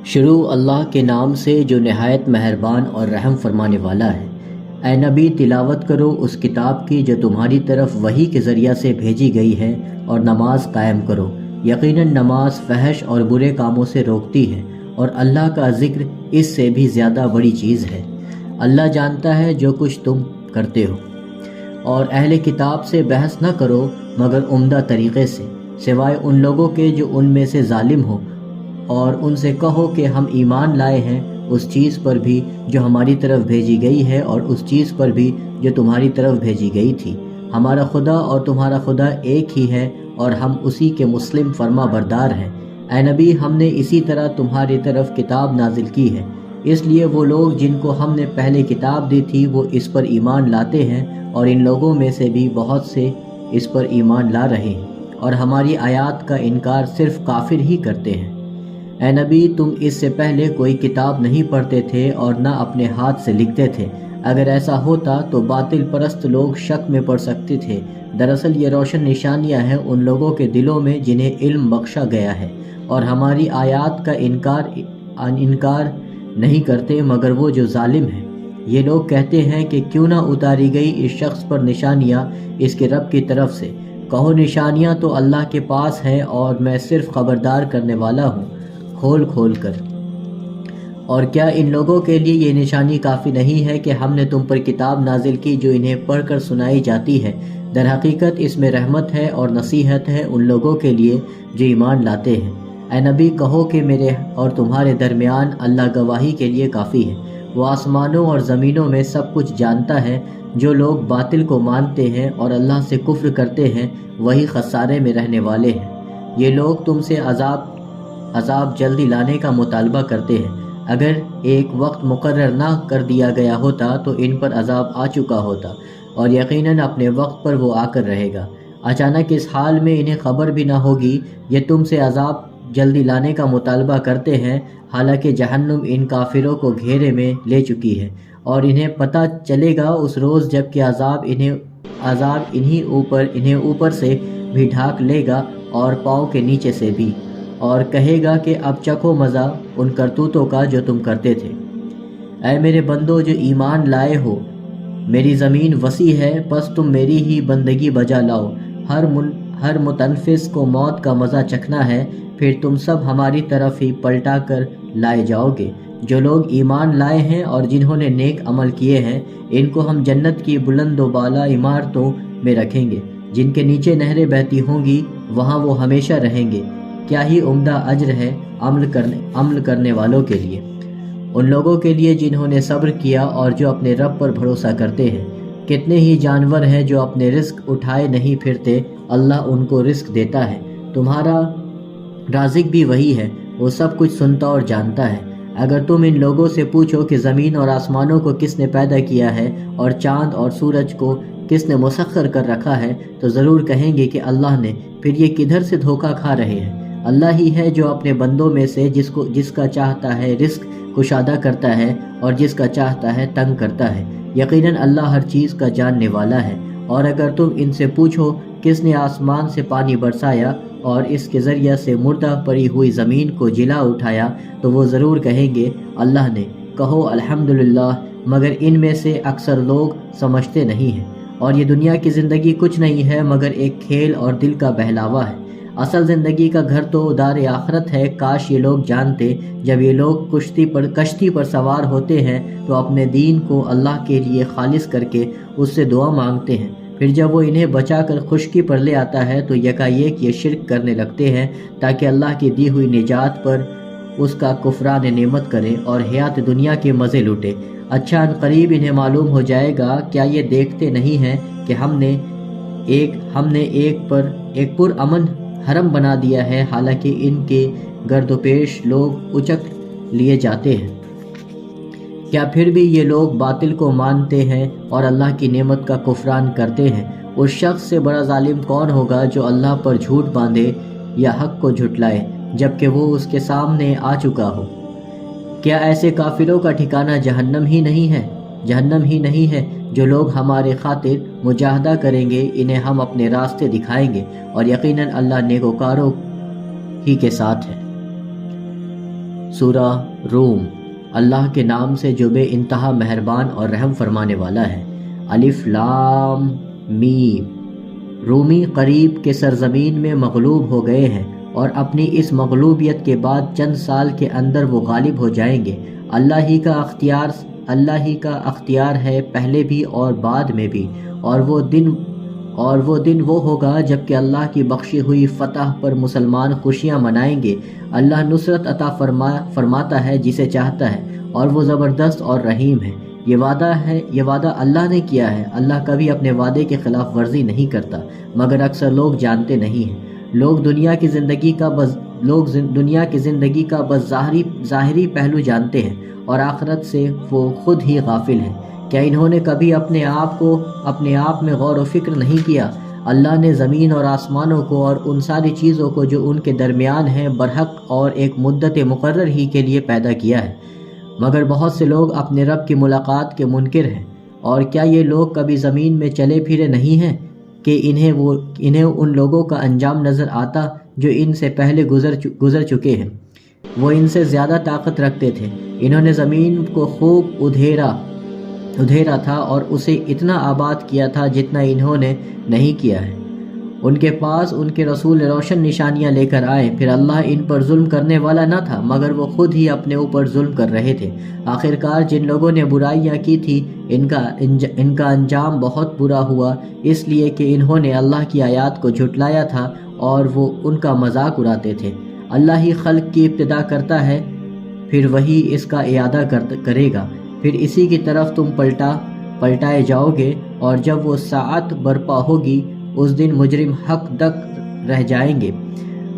شروع اللہ کے نام سے جو نہایت مہربان اور رحم فرمانے والا ہے۔ اے نبی، تلاوت کرو اس کتاب کی جو تمہاری طرف وحی کے ذریعہ سے بھیجی گئی ہے، اور نماز قائم کرو۔ یقیناً نماز فحش اور برے کاموں سے روکتی ہے، اور اللہ کا ذکر اس سے بھی زیادہ بڑی چیز ہے۔ اللہ جانتا ہے جو کچھ تم کرتے ہو۔ اور اہل کتاب سے بحث نہ کرو مگر عمدہ طریقے سے، سوائے ان لوگوں کے جو ان میں سے ظالم ہو، اور ان سے کہو کہ ہم ایمان لائے ہیں اس چیز پر بھی جو ہماری طرف بھیجی گئی ہے، اور اس چیز پر بھی جو تمہاری طرف بھیجی گئی تھی۔ ہمارا خدا اور تمہارا خدا ایک ہی ہے، اور ہم اسی کے مسلم فرما بردار ہیں۔ اے نبی، ہم نے اسی طرح تمہاری طرف کتاب نازل کی ہے، اس لیے وہ لوگ جن کو ہم نے پہلے کتاب دی تھی وہ اس پر ایمان لاتے ہیں، اور ان لوگوں میں سے بھی بہت سے اس پر ایمان لا رہے ہیں، اور ہماری آیات کا انکار صرف کافر ہی کرتے ہیں۔ اے نبی، تم اس سے پہلے کوئی کتاب نہیں پڑھتے تھے اور نہ اپنے ہاتھ سے لکھتے تھے۔ اگر ایسا ہوتا تو باطل پرست لوگ شک میں پڑ سکتے تھے۔ دراصل یہ روشن نشانیاں ہیں ان لوگوں کے دلوں میں جنہیں علم بخشا گیا ہے، اور ہماری آیات کا انکار نہیں کرتے مگر وہ جو ظالم ہیں۔ یہ لوگ کہتے ہیں کہ کیوں نہ اتاری گئی اس شخص پر نشانیاں اس کے رب کی طرف سے۔ کہو نشانیاں تو اللہ کے پاس ہیں، اور میں صرف خبردار کرنے والا ہوں کھول کھول کر۔ اور کیا ان لوگوں کے لیے یہ نشانی کافی نہیں ہے کہ ہم نے تم پر کتاب نازل کی جو انہیں پڑھ کر سنائی جاتی ہے؟ در حقیقت اس میں رحمت ہے اور نصیحت ہے ان لوگوں کے لیے جو ایمان لاتے ہیں۔ اے نبی، کہو کہ میرے اور تمہارے درمیان اللہ گواہی کے لیے کافی ہے۔ وہ آسمانوں اور زمینوں میں سب کچھ جانتا ہے۔ جو لوگ باطل کو مانتے ہیں اور اللہ سے کفر کرتے ہیں وہی خسارے میں رہنے والے ہیں۔ یہ لوگ تم سے عذاب جلدی لانے کا مطالبہ کرتے ہیں۔ اگر ایک وقت مقرر نہ کر دیا گیا ہوتا تو ان پر عذاب آ چکا ہوتا، اور یقیناً اپنے وقت پر وہ آ کر رہے گا۔ اچانک اس حال میں انہیں خبر بھی نہ ہوگی، یہ تم سے عذاب جلدی لانے کا مطالبہ کرتے ہیں، حالانکہ جہنم ان کافروں کو گھیرے میں لے چکی ہے، اور انہیں پتہ چلے گا اس روز جب کہ عذاب انہیں اوپر سے بھی ڈھانک لے گا اور پاؤں کے نیچے سے بھی، اور کہے گا کہ اب چکھو مزہ ان کرتوتوں کا جو تم کرتے تھے۔ اے میرے بندو جو ایمان لائے ہو، میری زمین وسیع ہے، پس تم میری ہی بندگی بجا لاؤ۔ ہر متنفس کو موت کا مزہ چکھنا ہے، پھر تم سب ہماری طرف ہی پلٹا کر لائے جاؤ گے۔ جو لوگ ایمان لائے ہیں اور جنہوں نے نیک عمل کیے ہیں، ان کو ہم جنت کی بلند و بالا عمارتوں میں رکھیں گے، جن کے نیچے نہریں بہتی ہوں گی، وہاں وہ ہمیشہ رہیں گے۔ کیا ہی عمدہ اجر ہے عمل کرنے والوں کے لیے، ان لوگوں کے لیے جنہوں نے صبر کیا اور جو اپنے رب پر بھروسہ کرتے ہیں۔ کتنے ہی جانور ہیں جو اپنے رزق اٹھائے نہیں پھرتے، اللہ ان کو رزق دیتا ہے۔ تمہارا رازق بھی وہی ہے، وہ سب کچھ سنتا اور جانتا ہے۔ اگر تم ان لوگوں سے پوچھو کہ زمین اور آسمانوں کو کس نے پیدا کیا ہے، اور چاند اور سورج کو کس نے مسخر کر رکھا ہے، تو ضرور کہیں گے کہ اللہ نے۔ پھر یہ کدھر سے دھوکہ کھا رہے ہیں؟ اللہ ہی ہے جو اپنے بندوں میں سے جس کا چاہتا ہے رزق کشادہ کرتا ہے، اور جس کا چاہتا ہے تنگ کرتا ہے۔ یقیناً اللہ ہر چیز کا جاننے والا ہے۔ اور اگر تم ان سے پوچھو کس نے آسمان سے پانی برسایا اور اس کے ذریعہ سے مردہ پڑی ہوئی زمین کو جلا اٹھایا، تو وہ ضرور کہیں گے اللہ نے۔ کہو الحمدللہ، مگر ان میں سے اکثر لوگ سمجھتے نہیں ہیں۔ اور یہ دنیا کی زندگی کچھ نہیں ہے مگر ایک کھیل اور دل کا بہلاوا ہے۔ اصل زندگی کا گھر تو دار آخرت ہے۔ کاش یہ لوگ جانتے۔ جب یہ لوگ کشتی پر سوار ہوتے ہیں تو اپنے دین کو اللہ کے لیے خالص کر کے اس سے دعا مانگتے ہیں، پھر جب وہ انہیں بچا کر خشکی پر لے آتا ہے تو یکایک یہ شرک کرنے لگتے ہیں تاکہ اللہ کی دی ہوئی نجات پر اس کا کفران نعمت کریں اور حیات دنیا کے مزے لوٹے۔ اچھا ان قریب انہیں معلوم ہو جائے گا، کیا یہ دیکھتے نہیں ہیں کہ ہم نے ایک پر امن حرم بنا دیا ہے، حالانکہ ان کے گرد و پیش لوگ اچک لیے جاتے ہیں۔ کیا پھر بھی یہ لوگ باطل کو مانتے ہیں اور اللہ کی نعمت کا کفران کرتے ہیں؟ اس شخص سے بڑا ظالم کون ہوگا جو اللہ پر جھوٹ باندھے یا حق کو جھٹلائے جبکہ وہ اس کے سامنے آ چکا ہو۔ کیا ایسے کافروں کا ٹھکانہ جہنم ہی نہیں ہے؟ جو لوگ ہمارے خاطر مجاہدہ کریں گے انہیں ہم اپنے راستے دکھائیں گے، اور یقیناً اللہ نیکوکاروں ہی کے ساتھ ہے۔ سورہ روم۔ اللہ کے نام سے جو بے انتہا مہربان اور رحم فرمانے والا ہے۔ الف لام میم۔ رومی قریب کے سرزمین میں مغلوب ہو گئے ہیں اور اپنی اس مغلوبیت کے بعد چند سال کے اندر وہ غالب ہو جائیں گے۔ اللہ ہی کا اختیار ہے پہلے بھی اور بعد میں بھی، اور وہ دن وہ ہوگا جب کہ اللہ کی بخشی ہوئی فتح پر مسلمان خوشیاں منائیں گے۔ اللہ نصرت عطا فرماتا ہے جسے چاہتا ہے، اور وہ زبردست اور رحیم ہے۔ یہ وعدہ اللہ نے کیا ہے۔ اللہ کبھی اپنے وعدے کے خلاف ورزی نہیں کرتا، مگر اکثر لوگ جانتے نہیں ہیں۔ لوگ دنیا کی زندگی کا بس ظاہری پہلو جانتے ہیں، اور آخرت سے وہ خود ہی غافل ہیں۔ کیا انہوں نے کبھی اپنے آپ میں غور و فکر نہیں کیا؟ اللہ نے زمین اور آسمانوں کو اور ان ساری چیزوں کو جو ان کے درمیان ہیں برحق اور ایک مدت مقرر ہی کے لیے پیدا کیا ہے، مگر بہت سے لوگ اپنے رب کی ملاقات کے منکر ہیں۔ اور کیا یہ لوگ کبھی زمین میں چلے پھرے نہیں ہیں کہ انہیں ان لوگوں کا انجام نظر آتا جو ان سے پہلے گزر چکے ہیں؟ وہ ان سے زیادہ طاقت رکھتے تھے۔ انہوں نے زمین کو خوب ادھیرا تھا اور اسے اتنا آباد کیا تھا جتنا انہوں نے نہیں کیا ہے۔ ان کے پاس ان کے رسول روشن نشانیاں لے کر آئے، پھر اللہ ان پر ظلم کرنے والا نہ تھا، مگر وہ خود ہی اپنے اوپر ظلم کر رہے تھے۔ آخرکار جن لوگوں نے برائیاں کی تھی ان کا انجام بہت برا ہوا، اس لیے کہ انہوں نے اللہ کی آیات کو جھٹلایا تھا اور وہ ان کا مذاق اڑاتے تھے۔ اللہ ہی خلق کی ابتدا کرتا ہے، پھر وہی اس کا اعادہ کرے گا، پھر اسی کی طرف تم پلٹائے جاؤ گے، اور جب وہ ساعت برپا ہوگی اس دن مجرم حق تک رہ جائیں گے۔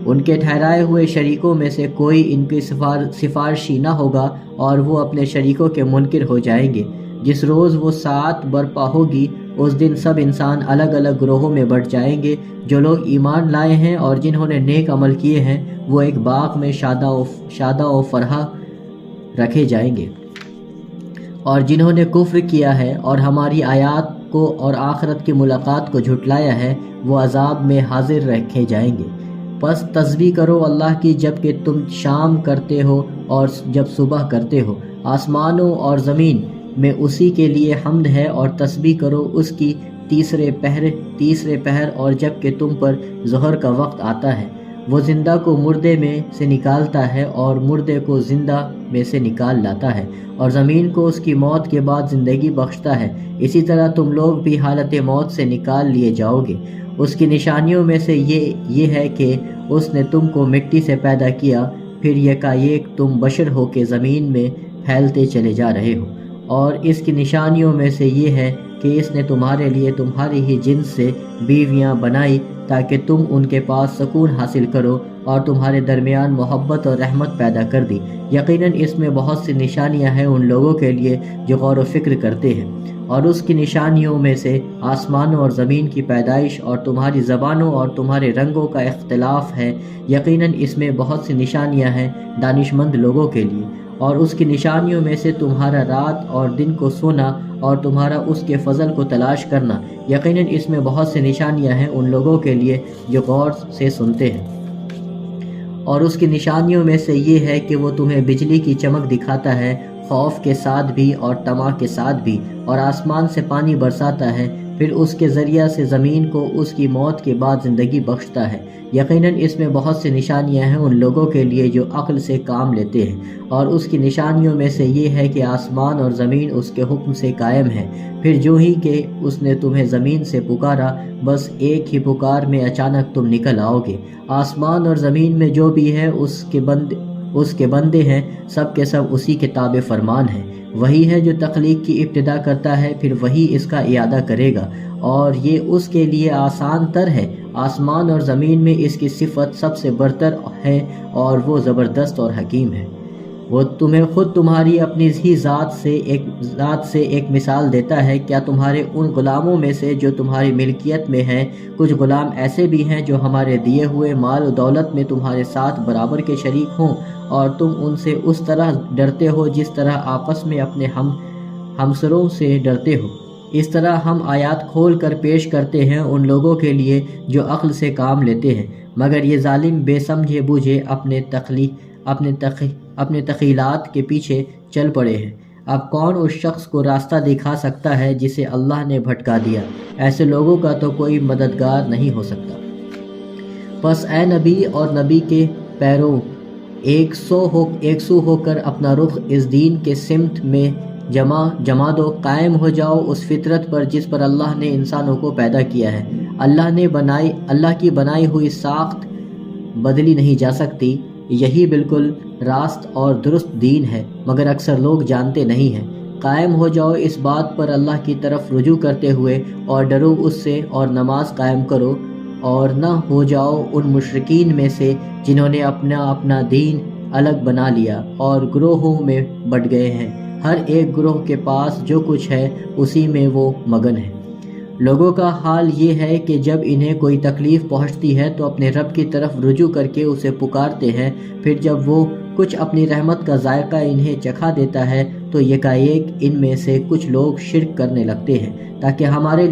ان کے ٹھہرائے ہوئے شریکوں میں سے کوئی ان کی سفارشی نہ ہوگا، اور وہ اپنے شریکوں کے منکر ہو جائیں گے۔ جس روز وہ ساعت برپا ہوگی اس دن سب انسان الگ الگ گروہوں میں بٹ جائیں گے۔ جو لوگ ایمان لائے ہیں اور جنہوں نے نیک عمل کیے ہیں وہ ایک باغ میں شادہ و فرحہ رکھے جائیں گے، اور جنہوں نے کفر کیا ہے اور ہماری آیات کو اور آخرت کی ملاقات کو جھٹلایا ہے وہ عذاب میں حاضر رکھے جائیں گے۔ پس تسبیح کرو اللہ کی جب کہ تم شام کرتے ہو اور جب صبح کرتے ہو۔ آسمانوں اور زمین میں اسی کے لیے حمد ہے، اور تسبیح کرو اس کی تیسرے پہر اور جب کہ تم پر ظہر کا وقت آتا ہے۔ وہ زندہ کو مردے میں سے نکالتا ہے اور مردے کو زندہ میں سے نکال لاتا ہے، اور زمین کو اس کی موت کے بعد زندگی بخشتا ہے۔ اسی طرح تم لوگ بھی حالت موت سے نکال لیے جاؤ گے۔ اس کی نشانیوں میں سے یہ ہے کہ اس نے تم کو مٹی سے پیدا کیا، پھر یکایک تم بشر ہو کے زمین میں پھیلتے چلے جا رہے ہو۔ اور اس کی نشانیوں میں سے یہ ہے کہ اس نے تمہارے لیے تمہاری ہی جنس سے بیویاں بنائی تاکہ تم ان کے پاس سکون حاصل کرو، اور تمہارے درمیان محبت اور رحمت پیدا کر دی۔ یقیناً اس میں بہت سی نشانیاں ہیں ان لوگوں کے لیے جو غور و فکر کرتے ہیں۔ اور اس کی نشانیوں میں سے آسمانوں اور زمین کی پیدائش اور تمہاری زبانوں اور تمہارے رنگوں کا اختلاف ہے۔ یقیناً اس میں بہت سی نشانیاں ہیں دانش مند لوگوں کے لیے۔ اور اس کی نشانیوں میں سے تمہارا رات اور دن کو سونا اور تمہارا اس کے فضل کو تلاش کرنا۔ یقیناً اس میں بہت سی نشانیاں ہیں ان لوگوں کے لیے جو غور سے سنتے ہیں۔ اور اس کی نشانیوں میں سے یہ ہے کہ وہ تمہیں بجلی کی چمک دکھاتا ہے، خوف کے ساتھ بھی اور طمع کے ساتھ بھی، اور آسمان سے پانی برساتا ہے، پھر اس کے ذریعہ سے زمین کو اس کی موت کے بعد زندگی بخشتا ہے۔ یقیناً اس میں بہت سی نشانیاں ہیں ان لوگوں کے لیے جو عقل سے کام لیتے ہیں۔ اور اس کی نشانیوں میں سے یہ ہے کہ آسمان اور زمین اس کے حکم سے قائم ہے، پھر جو ہی کہ اس نے تمہیں زمین سے پکارا، بس ایک ہی پکار میں اچانک تم نکل آؤ گے۔ آسمان اور زمین میں جو بھی ہے اس کے بندے ہیں، سب کے سب اسی کے تابع فرمان ہیں۔ وہی ہے جو تخلیق کی ابتدا کرتا ہے، پھر وہی اس کا اعادہ کرے گا، اور یہ اس کے لیے آسان تر ہے۔ آسمان اور زمین میں اس کی صفت سب سے برتر ہے، اور وہ زبردست اور حکیم ہے۔ وہ تمہیں خود تمہاری اپنی ہی ذات سے ایک مثال دیتا ہے۔ کیا تمہارے ان غلاموں میں سے جو تمہاری ملکیت میں ہیں کچھ غلام ایسے بھی ہیں جو ہمارے دیے ہوئے مال و دولت میں تمہارے ساتھ برابر کے شریک ہوں، اور تم ان سے اس طرح ڈرتے ہو جس طرح آپس میں اپنے ہمسروں سے ڈرتے ہو؟ اس طرح ہم آیات کھول کر پیش کرتے ہیں ان لوگوں کے لیے جو عقل سے کام لیتے ہیں، مگر یہ ظالم بے سمجھے بوجھے اپنے تخیلات کے پیچھے چل پڑے ہیں۔ اب کون اس شخص کو راستہ دکھا سکتا ہے جسے اللہ نے بھٹکا دیا؟ ایسے لوگوں کا تو کوئی مددگار نہیں ہو سکتا۔ پس اے نبی اور نبی کے پیروں، ایک سو ہو کر اپنا رخ اس دین کے سمت میں جما دو، قائم ہو جاؤ اس فطرت پر جس پر اللہ نے انسانوں کو پیدا کیا ہے۔ اللہ کی بنائی ہوئی ساخت بدلی نہیں جا سکتی، یہی بالکل راست اور درست دین ہے، مگر اکثر لوگ جانتے نہیں ہیں۔ قائم ہو جاؤ اس بات پر اللہ کی طرف رجوع کرتے ہوئے، اور ڈرو اس سے اور نماز قائم کرو، اور نہ ہو جاؤ ان مشرکین میں سے جنہوں نے اپنا دین الگ بنا لیا اور گروہوں میں بٹ گئے ہیں۔ ہر ایک گروہ کے پاس جو کچھ ہے اسی میں وہ مگن ہے۔ لوگوں کا حال یہ ہے کہ جب انہیں کوئی تکلیف پہنچتی ہے تو اپنے رب کی طرف رجوع کر کے اسے پکارتے ہیں، پھر جب وہ کچھ اپنی رحمت کا ذائقہ انہیں چکھا دیتا ہے تو یکایک ان میں سے کچھ لوگ شرک کرنے لگتے ہیں تاکہ ہمارے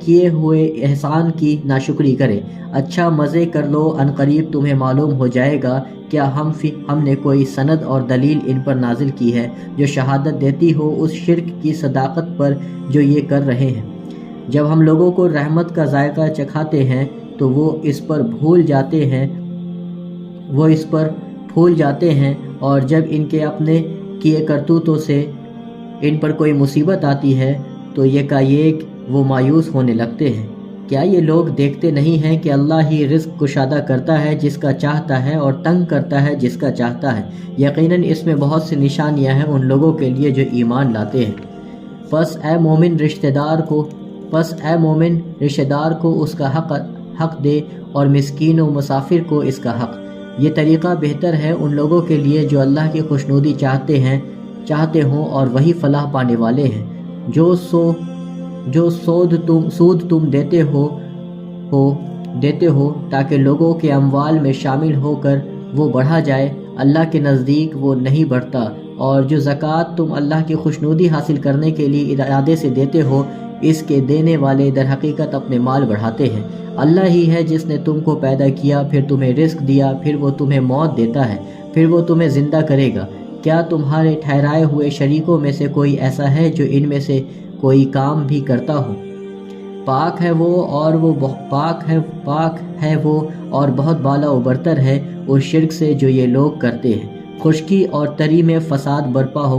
کیے ہوئے احسان کی ناشکری کرے۔ اچھا مزے کر لو، عنقریب تمہیں معلوم ہو جائے گا کیا ہم نے کوئی سند اور دلیل ان پر نازل کی ہے جو شہادت دیتی ہو اس شرک کی صداقت پر جو یہ کر رہے ہیں۔ جب ہم لوگوں کو رحمت کا ذائقہ چکھاتے ہیں تو وہ اس پر بھول جاتے ہیں اور جب ان کے اپنے کیے کرتوتوں سے ان پر کوئی مصیبت آتی ہے تو یکایک وہ مایوس ہونے لگتے ہیں۔ کیا یہ لوگ دیکھتے نہیں ہیں کہ اللہ ہی رزق کشادہ کرتا ہے جس کا چاہتا ہے اور تنگ کرتا ہے جس کا چاہتا ہے؟ یقیناً اس میں بہت سی نشانیاں ہیں ان لوگوں کے لیے جو ایمان لاتے ہیں۔ پس اے مومن رشتہ دار کو اس کا حق دے اور مسکین و مسافر کو اس کا حق۔ یہ طریقہ بہتر ہے ان لوگوں کے لیے جو اللہ کی خوشنودی چاہتے ہوں اور وہی فلاح پانے والے ہیں۔ جو سود تم دیتے ہو تاکہ لوگوں کے اموال میں شامل ہو کر وہ بڑھا جائے، اللہ کے نزدیک وہ نہیں بڑھتا، اور جو زکوٰۃ تم اللہ کی خوشنودی حاصل کرنے کے لیے ارادے سے دیتے ہو، اس کے دینے والے در حقیقت اپنے مال بڑھاتے ہیں۔ اللہ ہی ہے جس نے تم کو پیدا کیا، پھر تمہیں رزق دیا، پھر وہ تمہیں موت دیتا ہے، پھر وہ تمہیں زندہ کرے گا۔ کیا تمہارے ٹھہرائے ہوئے شریکوں میں سے کوئی ایسا ہے جو ان میں سے کوئی کام بھی کرتا ہو؟ پاک ہے وہ اور بہت بالا و برتر ہے اس شرک سے جو یہ لوگ کرتے ہیں۔ خشکی اور تری میں فساد برپا ہو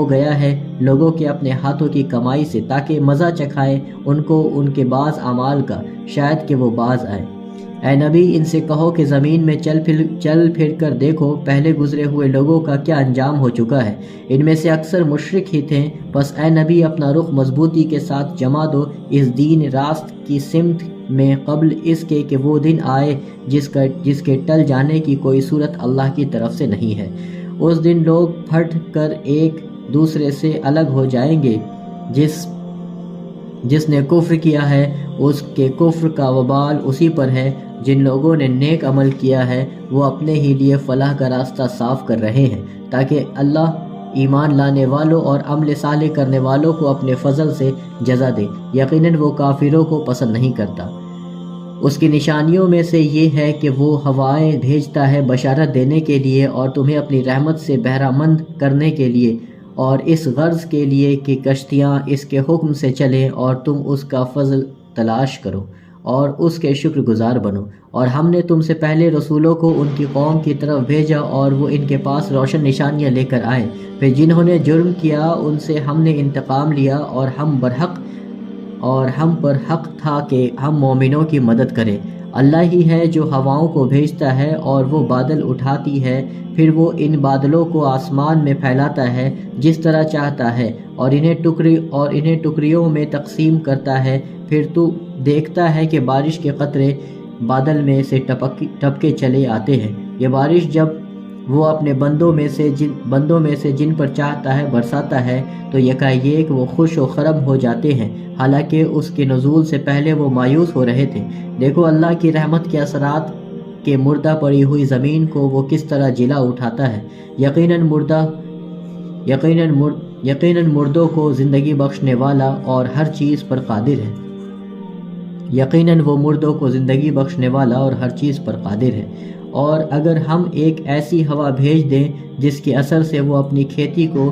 گیا ہے لوگوں کے اپنے ہاتھوں کی کمائی سے، تاکہ مزہ چکھائے ان کو ان کے بعض اعمال کا، شاید کہ وہ باز آئے۔ اے نبی ان سے کہو کہ زمین میں چل پھر کر دیکھو پہلے گزرے ہوئے لوگوں کا کیا انجام ہو چکا ہے، ان میں سے اکثر مشرک ہی تھے۔ بس اے نبی اپنا رخ مضبوطی کے ساتھ جما دو اس دین راست کی سمت میں قبل اس کے کہ وہ دن آئے جس کے ٹل جانے کی کوئی صورت اللہ کی طرف سے نہیں ہے۔ اس دن لوگ پھٹ کر ایک دوسرے سے الگ ہو جائیں گے۔ جس نے کفر کیا ہے اس کے کفر کا وبال اسی پر ہے، جن لوگوں نے نیک عمل کیا ہے وہ اپنے ہی لیے فلاح کا راستہ صاف کر رہے ہیں، تاکہ اللہ ایمان لانے والوں اور عمل صالح کرنے والوں کو اپنے فضل سے جزا دے۔ یقیناً وہ کافروں کو پسند نہیں کرتا۔ اس کی نشانیوں میں سے یہ ہے کہ وہ ہوائیں بھیجتا ہے بشارت دینے کے لیے اور تمہیں اپنی رحمت سے بہرہ مند کرنے کے لیے، اور اس غرض کے لیے کہ کشتیاں اس کے حکم سے چلیں اور تم اس کا فضل تلاش کرو اور اس کے شکر گزار بنو۔ اور ہم نے تم سے پہلے رسولوں کو ان کی قوم کی طرف بھیجا اور وہ ان کے پاس روشن نشانیاں لے کر آئے، پھر جنہوں نے جرم کیا ان سے ہم نے انتقام لیا، اور ہم پر حق تھا کہ ہم مومنوں کی مدد کریں۔ اللہ ہی ہے جو ہواؤں کو بھیجتا ہے اور وہ بادل اٹھاتی ہے، پھر وہ ان بادلوں کو آسمان میں پھیلاتا ہے جس طرح چاہتا ہے، اور انہیں ٹکڑیوں میں تقسیم کرتا ہے، پھر تو دیکھتا ہے کہ بارش کے قطرے بادل میں سے ٹپکے چلے آتے ہیں۔ یہ بارش جب وہ اپنے بندوں میں سے جن پر چاہتا ہے برساتا ہے تو یکایک وہ خوش و خرم ہو جاتے ہیں، حالانکہ اس کے نزول سے پہلے وہ مایوس ہو رہے تھے۔ دیکھو اللہ کی رحمت کے اثرات کہ مردہ پڑی ہوئی زمین کو وہ کس طرح جلا اٹھاتا ہے۔ یقیناً مردوں کو زندگی بخشنے والا اور ہر چیز پر قادر ہے۔ یقیناً وہ مردوں کو زندگی بخشنے والا اور ہر چیز پر قادر ہے۔ اور اگر ہم ایک ایسی ہوا بھیج دیں جس کے اثر سے وہ اپنی کھیتی کو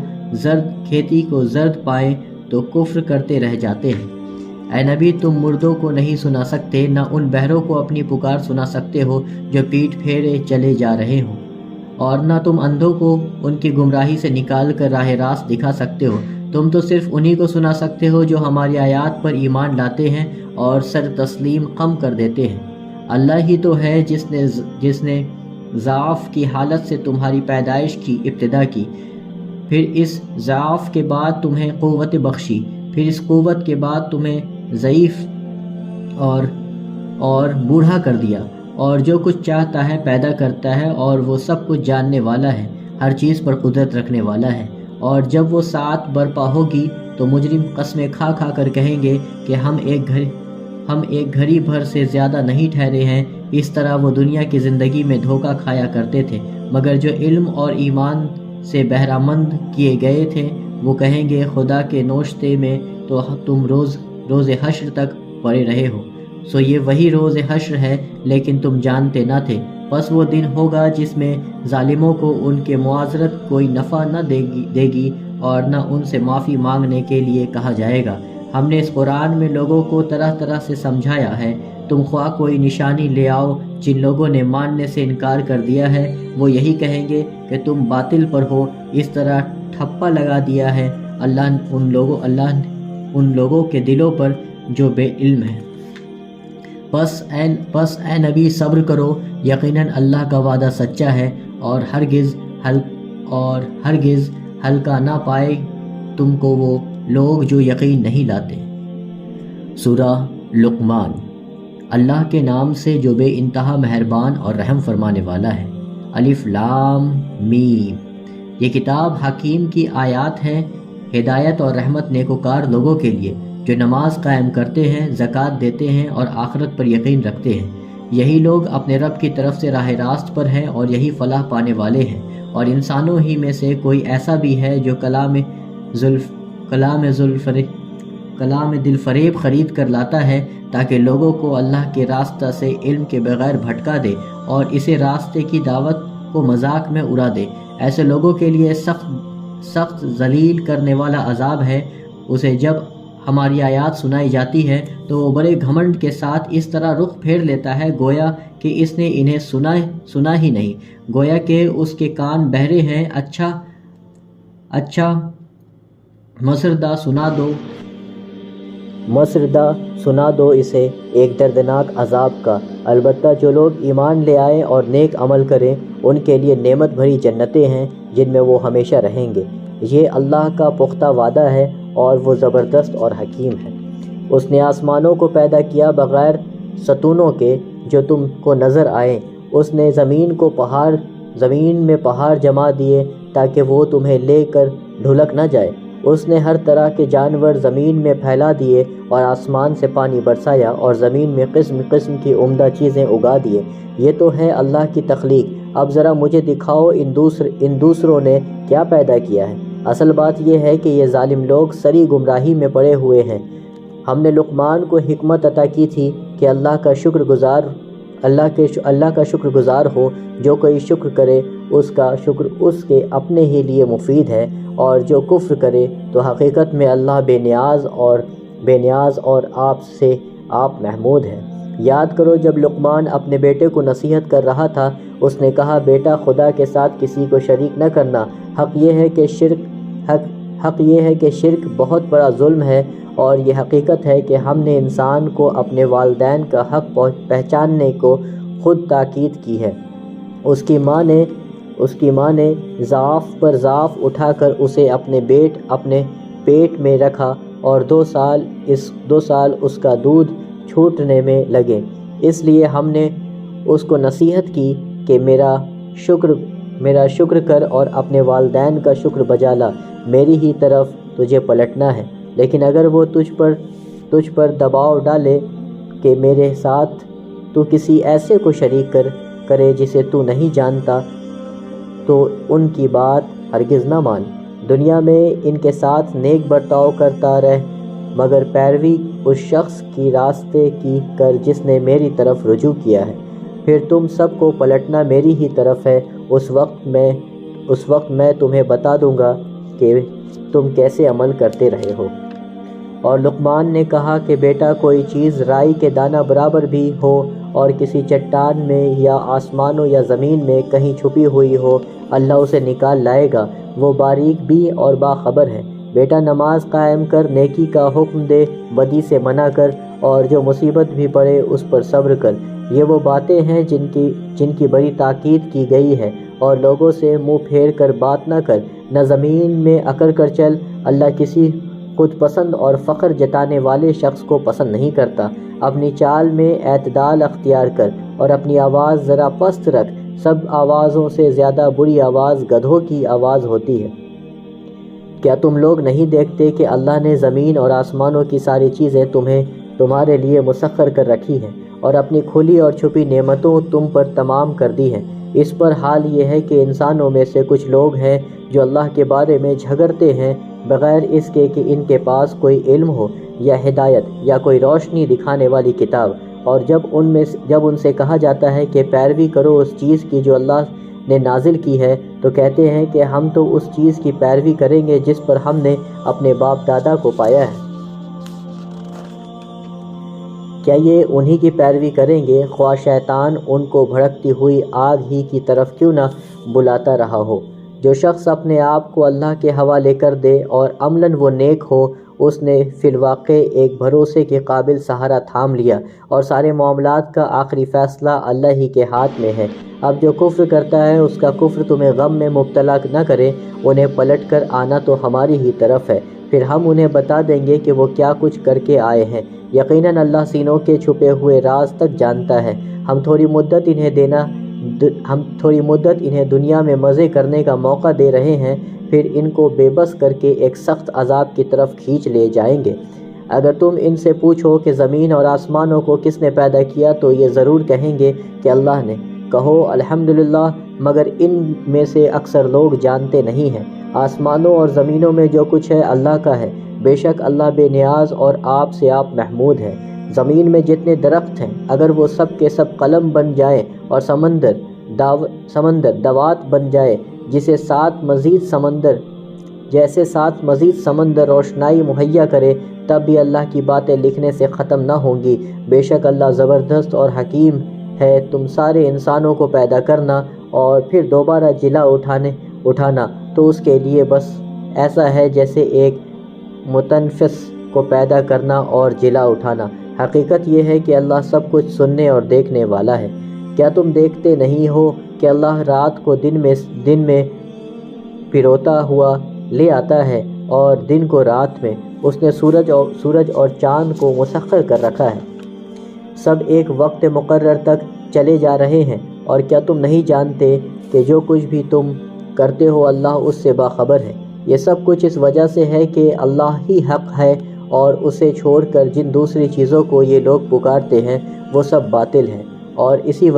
زرد پائیں تو کفر کرتے رہ جاتے ہیں۔ اے نبی، تم مردوں کو نہیں سنا سکتے، نہ ان بہروں کو اپنی پکار سنا سکتے ہو جو پیٹ پھیرے چلے جا رہے ہوں، اور نہ تم اندھوں کو ان کی گمراہی سے نکال کر راہ راست دکھا سکتے ہو۔ تم تو صرف انہی کو سنا سکتے ہو جو ہماری آیات پر ایمان لاتے ہیں اور سر تسلیم خم کر دیتے ہیں۔ اللہ ہی تو ہے جس نے ضعف کی حالت سے تمہاری پیدائش کی ابتدا کی، پھر اس ضعف کے بعد تمہیں قوت بخشی، پھر اس قوت کے بعد تمہیں ضعیف اور بوڑھا کر دیا، اور جو کچھ چاہتا ہے پیدا کرتا ہے، اور وہ سب کچھ جاننے والا ہے، ہر چیز پر قدرت رکھنے والا ہے۔ اور جب وہ ساعت برپا ہوگی تو مجرم قسمیں کھا کھا کر کہیں گے کہ ہم ایک گھڑی بھر سے زیادہ نہیں ٹھہرے ہیں۔ اس طرح وہ دنیا کی زندگی میں دھوکہ کھایا کرتے تھے، مگر جو علم اور ایمان سے بہرہ مند کیے گئے تھے وہ کہیں گے خدا کے نوشتے میں تو تم روز حشر تک پڑے رہے ہو، سو یہ وہی روز حشر ہے، لیکن تم جانتے نہ تھے۔ پس وہ دن ہوگا جس میں ظالموں کو ان کے معذرت کوئی نفع نہ دے گی اور نہ ان سے معافی مانگنے کے لیے کہا جائے گا۔ ہم نے اس قرآن میں لوگوں کو طرح طرح سے سمجھایا ہے، تم خواہ کوئی نشانی لے آؤ۔ جن لوگوں نے ماننے سے انکار کر دیا ہے وہ یہی کہیں گے کہ تم باطل پر ہو، اس طرح ٹھپا لگا دیا ہے اللہ ان لوگوں کے دلوں پر جو بے علم ہیں۔ پس اے نبی صبر کرو، یقیناً اللہ کا وعدہ سچا ہے، اور ہرگز ہلکا نہ پائے تم کو وہ لوگ جو یقین نہیں لاتے۔ سورہ لقمان۔ اللہ کے نام سے جو بے انتہا مہربان اور رحم فرمانے والا ہے۔ الف لام میم۔ یہ کتاب حکیم کی آیات ہیں، ہدایت اور رحمت نیکوکار لوگوں کے لیے جو نماز قائم کرتے ہیں، زکوٰۃ دیتے ہیں اور آخرت پر یقین رکھتے ہیں۔ یہی لوگ اپنے رب کی طرف سے راہ راست پر ہیں اور یہی فلاح پانے والے ہیں۔ اور انسانوں ہی میں سے کوئی ایسا بھی ہے جو کلام دل فریب خرید کر لاتا ہے تاکہ لوگوں کو اللہ کے راستہ سے علم کے بغیر بھٹکا دے اور اسے راستے کی دعوت کو مذاق میں اڑا دے۔ ایسے لوگوں کے لیے سخت ذلیل کرنے والا عذاب ہے۔ اسے جب ہماری آیات سنائی جاتی ہے تو وہ بڑے گھمنڈ کے ساتھ اس طرح رخ پھیر لیتا ہے گویا کہ اس نے انہیں سنا ہی نہیں، گویا کہ اس کے کان بہرے ہیں۔ اچھا مسردہ سنا دو اسے ایک دردناک عذاب کا، البتہ جو لوگ ایمان لے آئے اور نیک عمل کریں ان کے لیے نعمت بھری جنتیں ہیں جن میں وہ ہمیشہ رہیں گے۔ یہ اللہ کا پختہ وعدہ ہے اور وہ زبردست اور حکیم ہے۔ اس نے آسمانوں کو پیدا کیا بغیر ستونوں کے جو تم کو نظر آئیں۔ اس نے زمین میں پہاڑ جما دیے تاکہ وہ تمہیں لے کر ڈھلک نہ جائے۔ اس نے ہر طرح کے جانور زمین میں پھیلا دیے اور آسمان سے پانی برسایا اور زمین میں قسم قسم کی عمدہ چیزیں اگا دیے۔ یہ تو ہے اللہ کی تخلیق۔ اب ذرا مجھے دکھاؤ ان دوسروں نے کیا پیدا کیا ہے۔ اصل بات یہ ہے کہ یہ ظالم لوگ سری گمراہی میں پڑے ہوئے ہیں۔ ہم نے لقمان کو حکمت عطا کی تھی کہ اللہ کا شکر گزار ہو۔ جو کوئی شکر کرے اس کا شکر اس کے اپنے ہی لیے مفید ہے، اور جو کفر کرے تو حقیقت میں اللہ بے نیاز اور آپ محمود ہے۔ یاد کرو جب لقمان اپنے بیٹے کو نصیحت کر رہا تھا، اس نے کہا بیٹا خدا کے ساتھ کسی کو شریک نہ کرنا۔ حق یہ ہے کہ شرک بہت بڑا ظلم ہے، اور یہ حقیقت ہے کہ ہم نے انسان کو اپنے والدین کا حق پہچاننے کو خود تاکید کی ہے۔ اس کی ماں نے ضعف پر ضعف اٹھا کر اسے اپنے پیٹ میں رکھا، اور 2 سال اس کا دودھ چھوٹنے میں لگے۔ اس لیے ہم نے اس کو نصیحت کی کہ میرا شکر کر اور اپنے والدین کا شکر بجا لا، میری ہی طرف تجھے پلٹنا ہے۔ لیکن اگر وہ تجھ پر دباؤ ڈالے کہ میرے ساتھ تو کسی ایسے کو شریک کرے جسے تو نہیں جانتا، تو ان کی بات ہرگز نہ مان۔ دنیا میں ان کے ساتھ نیک برتاؤ کرتا رہ، مگر پیروی اس شخص کی راستے کی کر جس نے میری طرف رجوع کیا ہے۔ پھر تم سب کو پلٹنا میری ہی طرف ہے، اس وقت میں تمہیں بتا دوں گا کہ تم کیسے عمل کرتے رہے ہو۔ اور لقمان نے کہا کہ بیٹا، کوئی چیز رائی کے دانہ برابر بھی ہو اور کسی چٹان میں یا آسمانوں یا زمین میں کہیں چھپی ہوئی ہو، اللہ اسے نکال لائے گا، وہ باریک بھی اور باخبر ہے۔ بیٹا، نماز قائم کر، نیکی کا حکم دے، بدی سے منع کر، اور جو مصیبت بھی پڑے اس پر صبر کر۔ یہ وہ باتیں ہیں جن کی بڑی تاکید کی گئی ہے، اور لوگوں سے منہ پھیر کر بات نہ کر، نہ زمین میں اکڑ کر چل۔ اللہ کسی خود پسند اور فخر جتانے والے شخص کو پسند نہیں کرتا۔ اپنی چال میں اعتدال اختیار کر اور اپنی آواز ذرا پست رکھ۔ سب آوازوں سے زیادہ بری آواز گدھوں کی آواز ہوتی ہے۔ کیا تم لوگ نہیں دیکھتے کہ اللہ نے زمین اور آسمانوں کی ساری چیزیں تمہارے لیے مسخر کر رکھی ہیں، اور اپنی کھلی اور چھپی نعمتوں تم پر تمام کر دی ہیں؟ اس پر حال یہ ہے کہ انسانوں میں سے کچھ لوگ ہیں جو اللہ کے بارے میں جھگڑتے ہیں بغیر اس کے کہ ان کے پاس کوئی علم ہو یا ہدایت یا کوئی روشنی دکھانے والی کتاب، اور جب ان سے کہا جاتا ہے کہ پیروی کرو اس چیز کی جو اللہ نے نازل کی ہے، تو کہتے ہیں کہ ہم تو اس چیز کی پیروی کریں گے جس پر ہم نے اپنے باپ دادا کو پایا ہے۔ کیا یہ انہی کی پیروی کریں گے، خواہ شیطان ان کو بھڑکتی ہوئی آگ ہی کی طرف کیوں نہ بلاتا رہا ہو؟ جو شخص اپنے آپ کو اللہ کے حوالے کر دے اور عملاً وہ نیک ہو، اس نے فی الواقع ایک بھروسے کے قابل سہارا تھام لیا، اور سارے معاملات کا آخری فیصلہ اللہ ہی کے ہاتھ میں ہے۔ اب جو کفر کرتا ہے اس کا کفر تمہیں غم میں مبتلا نہ کرے، انہیں پلٹ کر آنا تو ہماری ہی طرف ہے، پھر ہم انہیں بتا دیں گے کہ وہ کیا کچھ کر کے آئے ہیں۔ یقیناً اللہ سینوں کے چھپے ہوئے راز تک جانتا ہے۔ ہم تھوڑی مدت انہیں دنیا میں مزے کرنے کا موقع دے رہے ہیں، پھر ان کو بے بس کر کے ایک سخت عذاب کی طرف کھینچ لے جائیں گے۔ اگر تم ان سے پوچھو کہ زمین اور آسمانوں کو کس نے پیدا کیا، تو یہ ضرور کہیں گے کہ اللہ نے۔ کہو الحمدللہ، مگر ان میں سے اکثر لوگ جانتے نہیں ہیں۔ آسمانوں اور زمینوں میں جو کچھ ہے اللہ کا ہے، بے شک اللہ بے نیاز اور آپ سے آپ محمود ہے۔ زمین میں جتنے درخت ہیں، اگر وہ سب کے سب قلم بن جائیں اور سمندر دوات بن جائے، جیسے 7 مزید سمندر روشنائی مہیا کرے، تب بھی اللہ کی باتیں لکھنے سے ختم نہ ہوں گی۔ بے شک اللہ زبردست اور حکیم ہے۔ تم سارے انسانوں کو پیدا کرنا اور پھر دوبارہ جلا اٹھانا تو اس کے لیے بس ایسا ہے جیسے ایک متنفس کو پیدا کرنا اور جلا اٹھانا۔ حقیقت یہ ہے کہ اللہ سب کچھ سننے اور دیکھنے والا ہے۔ کیا تم دیکھتے نہیں ہو کہ اللہ رات کو دن میں پروتا ہوا لے آتا ہے اور دن کو رات میں؟ اس نے سورج اور چاند کو مسخر کر رکھا ہے، سب ایک وقت مقرر تک چلے جا رہے ہیں۔ اور کیا تم نہیں جانتے کہ جو کچھ بھی تم کرتے ہو اللہ اس سے باخبر ہے؟ یہ سب کچھ اس وجہ سے ہے کہ اللہ ہی حق ہے، اور اسے چھوڑ کر جن دوسری چیزوں کو یہ لوگ پکارتے ہیں وہ سب باطل ہیں، اور اسی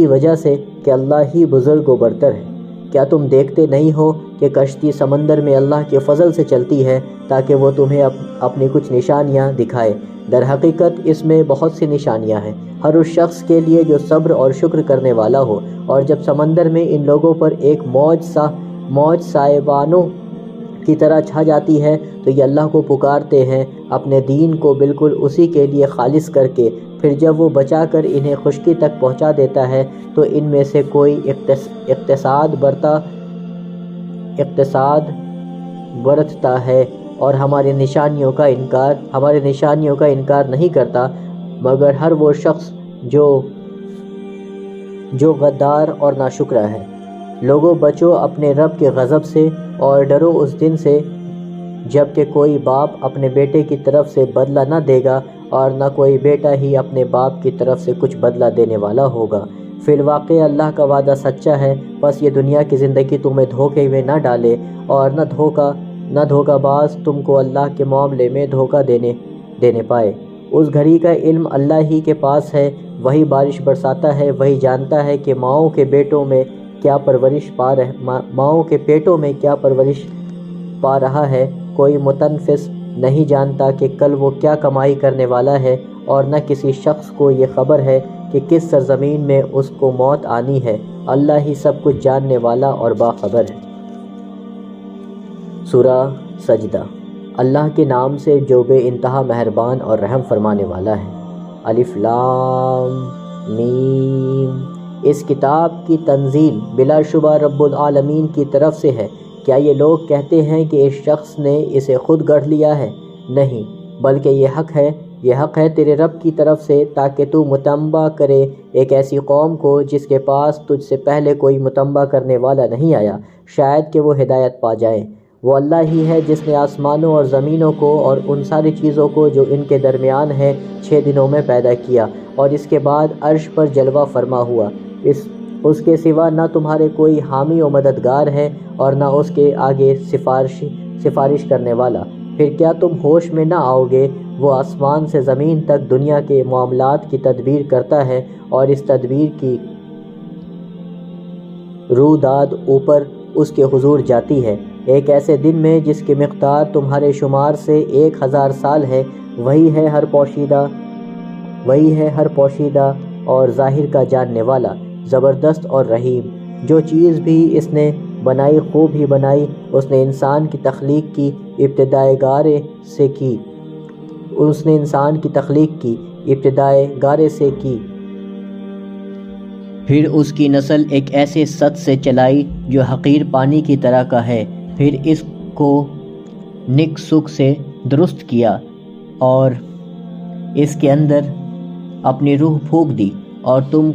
وجہ سے کہ اللہ ہی بزرگ و برتر ہے۔ کیا تم دیکھتے نہیں ہو کہ کشتی سمندر میں اللہ کے فضل سے چلتی ہے تاکہ وہ تمہیں اپنی کچھ نشانیاں دکھائے؟ در حقیقت اس میں بہت سی نشانیاں ہیں ہر اس شخص کے لیے جو صبر اور شکر کرنے والا ہو۔ اور جب سمندر میں ان لوگوں پر ایک موج سائبانوں کی طرح چھا جاتی ہے تو یہ اللہ کو پکارتے ہیں اپنے دین کو بالکل اسی کے لیے خالص کر کے۔ پھر جب وہ بچا کر انہیں خشکی تک پہنچا دیتا ہے تو ان میں سے کوئی اقتصاد برتتا ہے اور ہماری نشانیوں کا انکار نہیں کرتا، مگر ہر وہ شخص جو غدار اور ناشکرا ہے۔ لوگوں، بچو اپنے رب کے غضب سے اور ڈرو اس دن سے جب کہ کوئی باپ اپنے بیٹے کی طرف سے بدلہ نہ دے گا، اور نہ کوئی بیٹا ہی اپنے باپ کی طرف سے کچھ بدلہ دینے والا ہوگا۔ فی الواقع اللہ کا وعدہ سچا ہے، بس یہ دنیا کی زندگی تمہیں دھوکے میں نہ ڈالے، اور نہ دھوکہ باز تم کو اللہ کے معاملے میں دھوکہ دینے پائے۔ اس گھڑی کا علم اللہ ہی کے پاس ہے، وہی بارش برساتا ہے، وہی جانتا ہے کہ ماؤں کے پیٹوں میں کیا پرورش پا رہا ہے۔ کوئی متنفس نہیں جانتا کہ کل وہ کیا کمائی کرنے والا ہے، اور نہ کسی شخص کو یہ خبر ہے کہ کس سرزمین میں اس کو موت آنی ہے، اللہ ہی سب کچھ جاننے والا اور باخبر ہے۔ سورہ سجدہ۔ اللہ کے نام سے جو بے انتہا مہربان اور رحم فرمانے والا ہے۔ الف لام میم۔ اس کتاب کی تنزیل بلا شبہ رب العالمین کی طرف سے ہے۔ کیا یہ لوگ کہتے ہیں کہ اس شخص نے اسے خود گڑھ لیا ہے؟ نہیں، بلکہ یہ حق ہے تیرے رب کی طرف سے، تاکہ تو متنبہ کرے ایک ایسی قوم کو جس کے پاس تجھ سے پہلے کوئی متنبہ کرنے والا نہیں آیا، شاید کہ وہ ہدایت پا جائیں۔ وہ اللہ ہی ہے جس نے آسمانوں اور زمینوں کو اور ان ساری چیزوں کو جو ان کے درمیان ہے 6 دنوں میں پیدا کیا، اور اس کے بعد عرش پر جلوہ فرما ہوا۔ اس کے سوا نہ تمہارے کوئی حامی و مددگار ہے اور نہ اس کے آگے سفارش کرنے والا۔ پھر کیا تم ہوش میں نہ آؤ گے؟ وہ آسمان سے زمین تک دنیا کے معاملات کی تدبیر کرتا ہے، اور اس تدبیر کی رویداد اوپر اس کے حضور جاتی ہے ایک ایسے دن میں جس کی مقدار تمہارے شمار سے 1000 سال ہے۔ وہی ہے ہر پوشیدہ اور ظاہر کا جاننے والا، زبردست اور رحیم۔ جو چیز بھی اس نے بنائی خوب ہی بنائی، اس نے انسان کی تخلیق کی ابتدائے گارے سے کی، پھر اس کی نسل ایک ایسے ست سے چلائی جو حقیر پانی کی طرح کا ہے، پھر اس کو نک سک سے درست کیا اور اس کے اندر اپنی روح پھونک دی، اور تم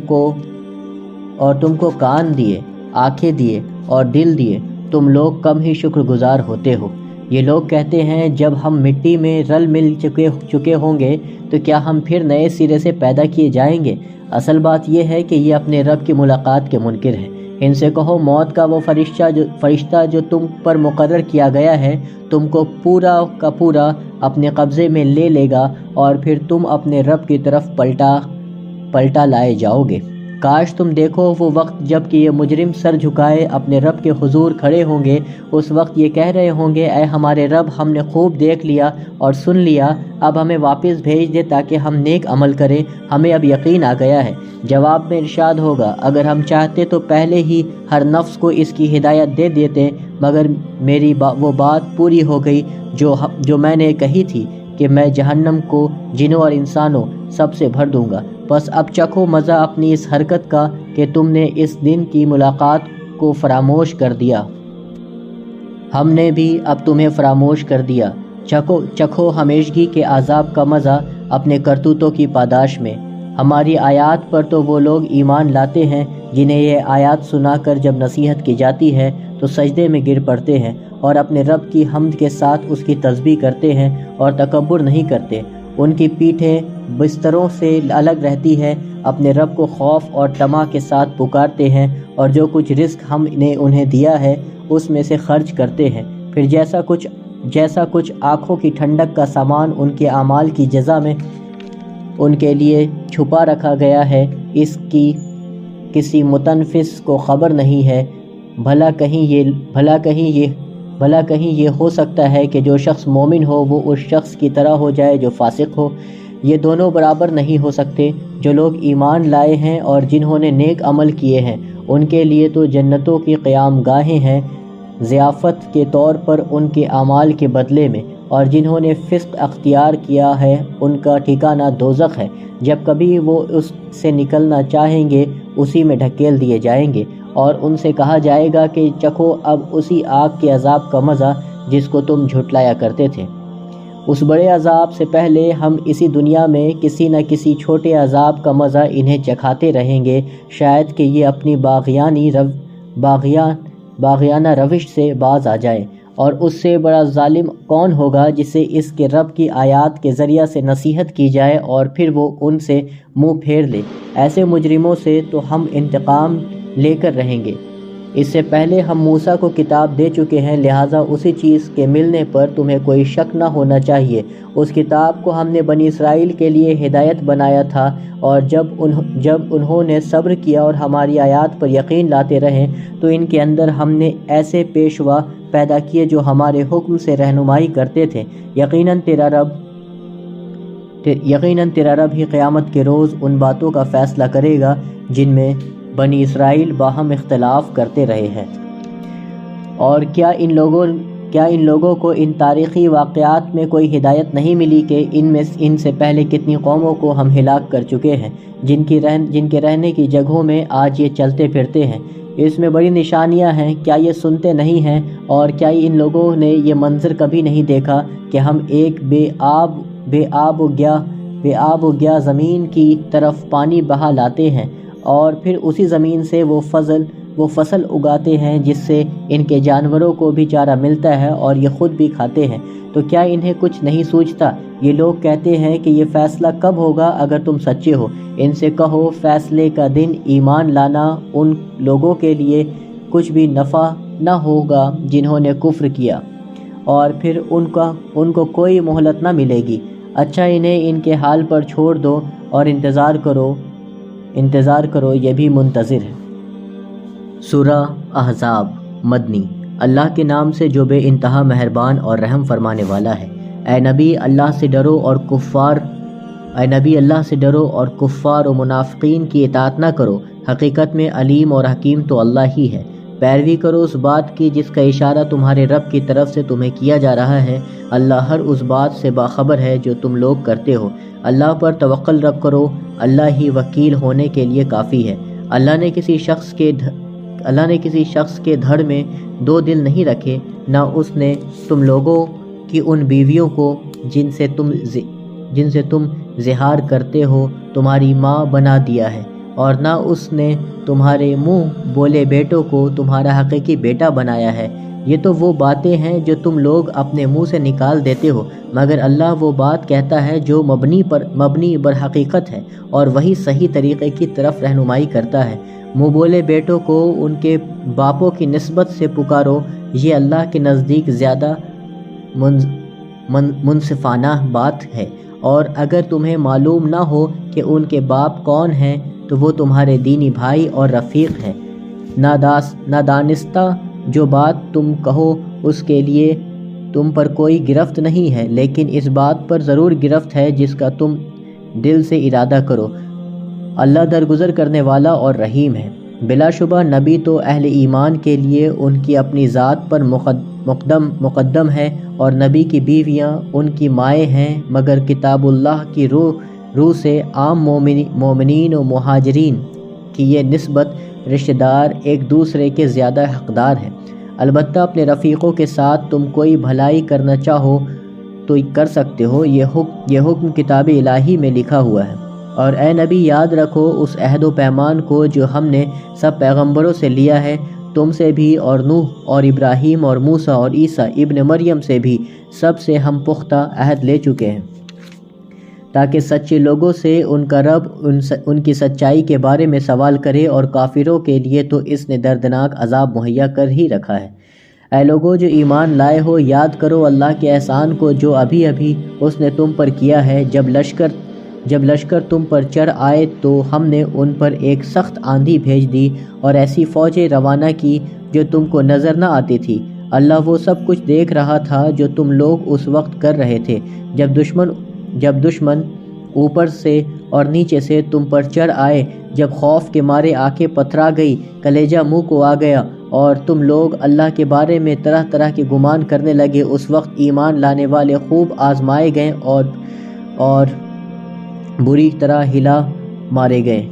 کو کان دیے، آنکھیں دیے اور دل دیے۔ تم لوگ کم ہی شکر گزار ہوتے ہو۔ یہ لوگ کہتے ہیں جب ہم مٹی میں رل مل چکے ہوں گے تو کیا ہم پھر نئے سرے سے پیدا کیے جائیں گے؟ اصل بات یہ ہے کہ یہ اپنے رب کی ملاقات کے منکر ہیں۔ ان سے کہو موت کا وہ فرشتہ جو تم پر مقرر کیا گیا ہے تم کو پورا کا پورا اپنے قبضے میں لے لے گا، اور پھر تم اپنے رب کی طرف پلٹا لائے جاؤ گے۔ کاش تم دیکھو وہ وقت جب کہ یہ مجرم سر جھکائے اپنے رب کے حضور کھڑے ہوں گے۔ اس وقت یہ کہہ رہے ہوں گے، اے ہمارے رب، ہم نے خوب دیکھ لیا اور سن لیا، اب ہمیں واپس بھیج دے تاکہ ہم نیک عمل کریں، ہمیں اب یقین آ گیا ہے۔ جواب میں ارشاد ہوگا، اگر ہم چاہتے تو پہلے ہی ہر نفس کو اس کی ہدایت دے دیتے، مگر میری وہ بات پوری ہو گئی جو میں نے کہی تھی کہ میں جہنم کو جنوں اور انسانوں سب سے بھر دوں گا۔ بس اب چکھو مزہ اپنی اس حرکت کا کہ تم نے اس دن کی ملاقات کو فراموش کر دیا، ہم نے بھی اب تمہیں فراموش کر دیا۔ چکھو ہمیشگی کے عذاب کا مزہ اپنے کرتوتوں کی پاداش میں۔ ہماری آیات پر تو وہ لوگ ایمان لاتے ہیں جنہیں یہ آیات سنا کر جب نصیحت کی جاتی ہے تو سجدے میں گر پڑتے ہیں اور اپنے رب کی حمد کے ساتھ اس کی تسبیح کرتے ہیں اور تکبر نہیں کرتے۔ ان کی پیٹھیں بستروں سے الگ رہتی ہے، اپنے رب کو خوف اور طمع کے ساتھ پکارتے ہیں، اور جو کچھ رزق ہم نے انہیں دیا ہے اس میں سے خرچ کرتے ہیں۔ پھر جیسا کچھ آنکھوں کی ٹھنڈک کا سامان ان کے اعمال کی جزا میں ان کے لیے چھپا رکھا گیا ہے، اس کی کسی متنفس کو خبر نہیں ہے۔ بھلا کہیں یہ ہو سکتا ہے کہ جو شخص مومن ہو وہ اس شخص کی طرح ہو جائے جو فاسق ہو؟ یہ دونوں برابر نہیں ہو سکتے۔ جو لوگ ایمان لائے ہیں اور جنہوں نے نیک عمل کیے ہیں ان کے لیے تو جنتوں کی قیام گاہیں ہیں ضیافت کے طور پر ان کے اعمال کے بدلے میں، اور جنہوں نے فسق اختیار کیا ہے ان کا ٹھکانہ دوزخ ہے، جب کبھی وہ اس سے نکلنا چاہیں گے اسی میں ڈھکیل دیے جائیں گے، اور ان سے کہا جائے گا کہ چکھو اب اسی آگ کے عذاب کا مزہ جس کو تم جھٹلایا کرتے تھے۔ اس بڑے عذاب سے پہلے ہم اسی دنیا میں کسی نہ کسی چھوٹے عذاب کا مزہ انہیں چکھاتے رہیں گے، شاید کہ یہ اپنی باغیانہ روش سے باز آ جائیں۔ اور اس سے بڑا ظالم کون ہوگا جسے اس کے رب کی آیات کے ذریعہ سے نصیحت کی جائے اور پھر وہ ان سے منہ پھیر لے۔ ایسے مجرموں سے تو ہم انتقام لے کر رہیں گے۔ اس سے پہلے ہم موسیٰ کو کتاب دے چکے ہیں، لہٰذا اسی چیز کے ملنے پر تمہیں کوئی شک نہ ہونا چاہیے۔ اس کتاب کو ہم نے بنی اسرائیل کے لیے ہدایت بنایا تھا، اور جب انہوں نے صبر کیا اور ہماری آیات پر یقین لاتے رہے تو ان کے اندر ہم نے ایسے پیشوا پیدا کیے جو ہمارے حکم سے رہنمائی کرتے تھے۔ یقیناً یقیناً تیرا رب ہی قیامت کے روز ان باتوں کا فیصلہ کرے گا جن میں بنی اسرائیل باہم اختلاف کرتے رہے ہیں۔ اور کیا ان لوگوں کو ان تاریخی واقعات میں کوئی ہدایت نہیں ملی کہ ان سے پہلے کتنی قوموں کو ہم ہلاک کر چکے ہیں جن کے رہنے کی جگہوں میں آج یہ چلتے پھرتے ہیں۔ اس میں بڑی نشانیاں ہیں، کیا یہ سنتے نہیں ہیں؟ اور کیا ان لوگوں نے یہ منظر کبھی نہیں دیکھا کہ ہم ایک بے آب و گیا زمین کی طرف پانی بہا لاتے ہیں اور پھر اسی زمین سے وہ فصل اگاتے ہیں جس سے ان کے جانوروں کو بھی چارہ ملتا ہے اور یہ خود بھی کھاتے ہیں، تو کیا انہیں کچھ نہیں سوچتا؟ یہ لوگ کہتے ہیں کہ یہ فیصلہ کب ہوگا اگر تم سچے ہو؟ ان سے کہو فیصلے کا دن ایمان لانا ان لوگوں کے لیے کچھ بھی نفع نہ ہوگا جنہوں نے کفر کیا، اور پھر ان کو کوئی مہلت نہ ملے گی۔ اچھا انہیں ان کے حال پر چھوڑ دو اور انتظار کرو، یہ بھی منتظر ہے۔ سورہ احزاب مدنی۔ اللہ کے نام سے جو بے انتہا مہربان اور رحم فرمانے والا ہے۔ اے نبی اللہ سے ڈرو اور کفار و منافقین کی اطاعت نہ کرو، حقیقت میں علیم اور حکیم تو اللہ ہی ہے۔ پیروی کرو اس بات کی جس کا اشارہ تمہارے رب کی طرف سے تمہیں کیا جا رہا ہے، اللہ ہر اس بات سے باخبر ہے جو تم لوگ کرتے ہو۔ اللہ پر توکل رکھ کرو، اللہ ہی وکیل ہونے کے لیے کافی ہے۔ اللہ نے کسی شخص کے دھڑ میں دو دل نہیں رکھے، نہ اس نے تم لوگوں کی ان بیویوں کو جن سے تم زہار کرتے ہو تمہاری ماں بنا دیا ہے، اور نہ اس نے تمہارے منہ بولے بیٹوں کو تمہارا حقیقی بیٹا بنایا ہے۔ یہ تو وہ باتیں ہیں جو تم لوگ اپنے منہ سے نکال دیتے ہو، مگر اللہ وہ بات کہتا ہے جو مبنی بر حقیقت ہے، اور وہی صحیح طریقے کی طرف رہنمائی کرتا ہے۔ منہ بولے بیٹوں کو ان کے باپوں کی نسبت سے پکارو، یہ اللہ کے نزدیک زیادہ منصفانہ بات ہے، اور اگر تمہیں معلوم نہ ہو کہ ان کے باپ کون ہیں تو وہ تمہارے دینی بھائی اور رفیق ہیں۔ نادانستہ جو بات تم کہو اس کے لیے تم پر کوئی گرفت نہیں ہے، لیکن اس بات پر ضرور گرفت ہے جس کا تم دل سے ارادہ کرو۔ اللہ درگزر کرنے والا اور رحیم ہے۔ بلا شبہ نبی تو اہل ایمان کے لیے ان کی اپنی ذات پر مقدم ہے، اور نبی کی بیویاں ان کی مائیں ہیں، مگر کتاب اللہ کی روح سے عام مومنین و مہاجرین کی یہ نسبت رشتہ دار ایک دوسرے کے زیادہ حقدار ہیں۔ البتہ اپنے رفیقوں کے ساتھ تم کوئی بھلائی کرنا چاہو تو کر سکتے ہو، یہ حکم کتاب الہی میں لکھا ہوا ہے۔ اور اے نبی یاد رکھو اس عہد و پیمان کو جو ہم نے سب پیغمبروں سے لیا ہے، تم سے بھی، اور نوح اور ابراہیم اور موسیٰ اور عیسیٰ ابن مریم سے بھی، سب سے ہم پختہ عہد لے چکے ہیں، تاکہ سچے لوگوں سے ان کا رب ان کی سچائی کے بارے میں سوال کرے، اور کافروں کے لیے تو اس نے دردناک عذاب مہیا کر ہی رکھا ہے۔ اے لوگوں جو ایمان لائے ہو، یاد کرو اللہ کے احسان کو جو ابھی اس نے تم پر کیا ہے۔ جب لشکر تم پر چڑھ آئے تو ہم نے ان پر ایک سخت آندھی بھیج دی اور ایسی فوجیں روانہ کی جو تم کو نظر نہ آتی تھی۔ اللہ وہ سب کچھ دیکھ رہا تھا جو تم لوگ اس وقت کر رہے تھے، جب دشمن اوپر سے اور نیچے سے تم پر چڑھ آئے، جب خوف کے مارے آنکھیں پتھرا گئی، کلیجہ منہ کو آ گیا، اور تم لوگ اللہ کے بارے میں طرح طرح کے گمان کرنے لگے، اس وقت ایمان لانے والے خوب آزمائے گئے اور بری طرح ہلا مارے گئے۔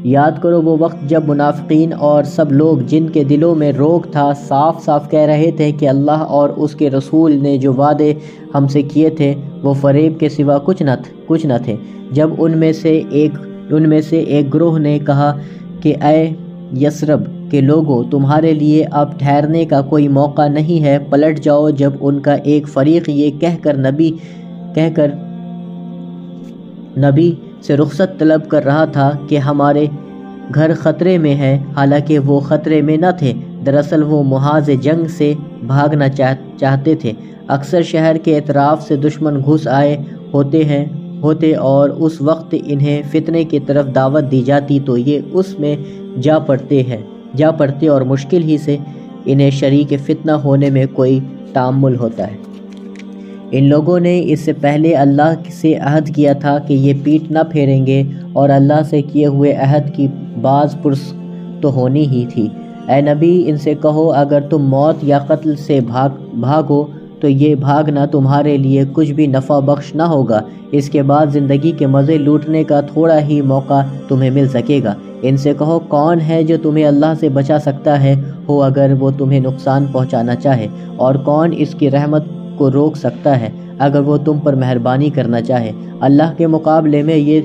یاد کرو وہ وقت جب منافقین اور سب لوگ جن کے دلوں میں روگ تھا صاف صاف کہہ رہے تھے کہ اللہ اور اس کے رسول نے جو وعدے ہم سے کیے تھے وہ فریب کے سوا کچھ نہ تھے۔ جب ان میں سے ایک گروہ نے کہا کہ اے یثرب کے لوگوں، تمہارے لیے اب ٹھہرنے کا کوئی موقع نہیں ہے، پلٹ جاؤ، جب ان کا ایک فریق یہ کہہ کر نبی سے رخصت طلب کر رہا تھا کہ ہمارے گھر خطرے میں ہے، حالانکہ وہ خطرے میں نہ تھے، دراصل وہ محاذ جنگ سے بھاگنا چاہتے تھے۔ اکثر شہر کے اطراف سے دشمن گھس آئے ہوتے اور اس وقت انہیں فتنے کی طرف دعوت دی جاتی تو یہ اس میں جا پڑتے اور مشکل ہی سے انہیں شریک فتنہ ہونے میں کوئی تأمل ہوتا ہے۔ ان لوگوں نے اس سے پہلے اللہ سے عہد کیا تھا کہ یہ پیٹھ نہ پھیریں گے، اور اللہ سے کیے ہوئے عہد کی باز پرس تو ہونی ہی تھی۔ اے نبی، ان سے کہو اگر تم موت یا قتل سے بھاگو تو یہ بھاگنا تمہارے لیے کچھ بھی نفع بخش نہ ہوگا، اس کے بعد زندگی کے مزے لوٹنے کا تھوڑا ہی موقع تمہیں مل سکے گا۔ ان سے کہو کون ہے جو تمہیں اللہ سے بچا سکتا ہے ہو اگر وہ تمہیں نقصان پہنچانا چاہے، اور کون اس کی رحمت کو روک سکتا ہے اگر وہ تم پر مہربانی کرنا چاہے۔ اللہ کے مقابلے میں یہ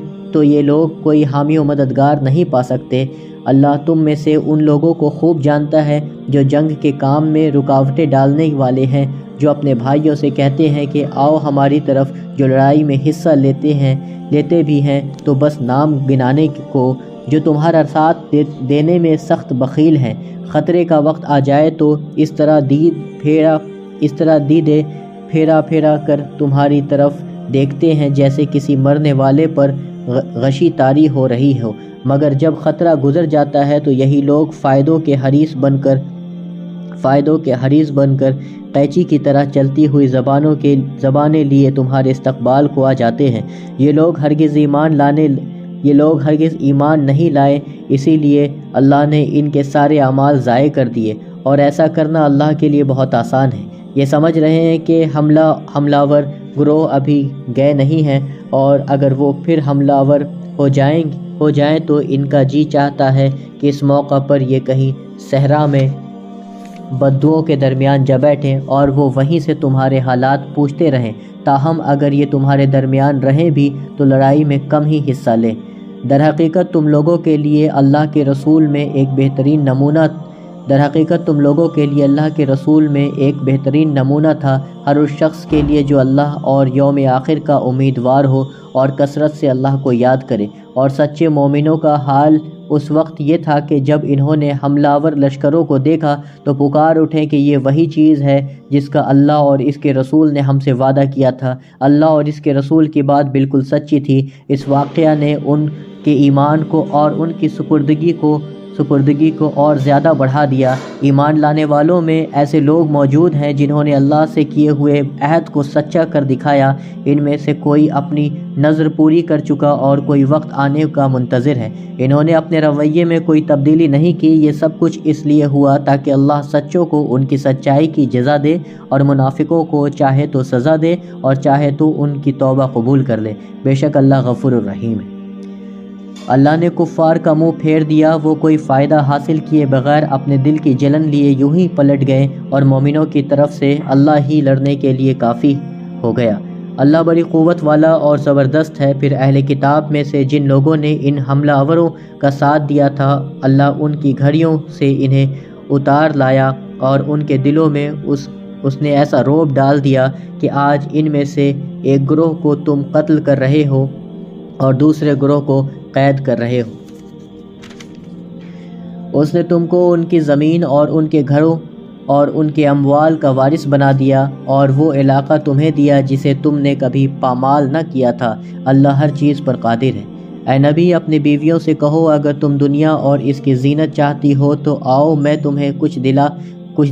لوگ کوئی حامی و مددگار نہیں پا سکتے۔ اللہ تم میں سے ان لوگوں کو خوب جانتا ہے جو جنگ کے کام میں رکاوٹیں ڈالنے والے ہیں، جو اپنے بھائیوں سے کہتے ہیں کہ آؤ ہماری طرف، جو لڑائی میں حصہ لیتے بھی ہیں تو بس نام گنانے کو، جو تمہارا ساتھ دینے میں سخت بخیل ہیں۔ خطرے کا وقت آ جائے تو اس طرح دیدے پھیرا کر تمہاری طرف دیکھتے ہیں جیسے کسی مرنے والے پر غشی طاری ہو رہی ہو، مگر جب خطرہ گزر جاتا ہے تو یہی لوگ فائدوں کے حریص بن کر قینچی کی طرح چلتی ہوئی زبانیں لیے تمہارے استقبال کو آ جاتے ہیں۔ یہ لوگ ہرگز ایمان نہیں لائے، اسی لیے اللہ نے ان کے سارے اعمال ضائع کر دیے، اور ایسا کرنا اللہ کے لیے بہت آسان ہے۔ یہ سمجھ رہے ہیں کہ حملہ ور گروہ ابھی گئے نہیں ہیں، اور اگر وہ پھر حملہ ور ہو جائیں تو ان کا جی چاہتا ہے کہ اس موقع پر یہ کہیں صحرا میں بدوؤں کے درمیان جا بیٹھیں اور وہ وہیں سے تمہارے حالات پوچھتے رہیں، تاہم اگر یہ تمہارے درمیان رہیں بھی تو لڑائی میں کم ہی حصہ لیں۔ در حقیقت تم لوگوں کے لیے اللہ کے رسول میں ایک بہترین نمونہ تھا، ہر اس شخص کے لیے جو اللہ اور یوم آخر کا امیدوار ہو اور کثرت سے اللہ کو یاد کرے۔ اور سچے مومنوں کا حال اس وقت یہ تھا کہ جب انہوں نے حملہ آور لشکروں کو دیکھا تو پکار اٹھے کہ یہ وہی چیز ہے جس کا اللہ اور اس کے رسول نے ہم سے وعدہ کیا تھا۔ اللہ اور اس کے رسول کی بات بالکل سچی تھی۔ اس واقعہ نے ان کے ایمان کو اور ان کی سپردگی کو اور زیادہ بڑھا دیا۔ ایمان لانے والوں میں ایسے لوگ موجود ہیں جنہوں نے اللہ سے کیے ہوئے عہد کو سچا کر دکھایا۔ ان میں سے کوئی اپنی نظر پوری کر چکا اور کوئی وقت آنے کا منتظر ہے۔ انہوں نے اپنے رویے میں کوئی تبدیلی نہیں کی۔ یہ سب کچھ اس لیے ہوا تاکہ اللہ سچوں کو ان کی سچائی کی جزا دے اور منافقوں کو چاہے تو سزا دے اور چاہے تو ان کی توبہ قبول کر لے۔ بے شک اللہ غفور الرحیم ہے۔ اللہ نے کفار کا منہ پھیر دیا، وہ کوئی فائدہ حاصل کیے بغیر اپنے دل کی جلن لیے یوں ہی پلٹ گئے، اور مومنوں کی طرف سے اللہ ہی لڑنے کے لیے کافی ہو گیا۔ اللہ بڑی قوت والا اور زبردست ہے۔ پھر اہل کتاب میں سے جن لوگوں نے ان حملہ آوروں کا ساتھ دیا تھا، اللہ ان کی گھڑیوں سے انہیں اتار لایا اور ان کے دلوں میں اس نے ایسا رعب ڈال دیا کہ آج ان میں سے ایک گروہ کو تم قتل کر رہے ہو اور دوسرے گروہ کو قید کر رہے ہو۔ اس نے تم کو ان کی زمین اور ان کے گھروں اور ان کے اموال کا وارث بنا دیا، اور وہ علاقہ تمہیں دیا جسے تم نے کبھی پامال نہ کیا تھا۔ اللہ ہر چیز پر قادر ہے۔ اے نبی، اپنی بیویوں سے کہو اگر تم دنیا اور اس کی زینت چاہتی ہو تو آؤ میں تمہیں کچھ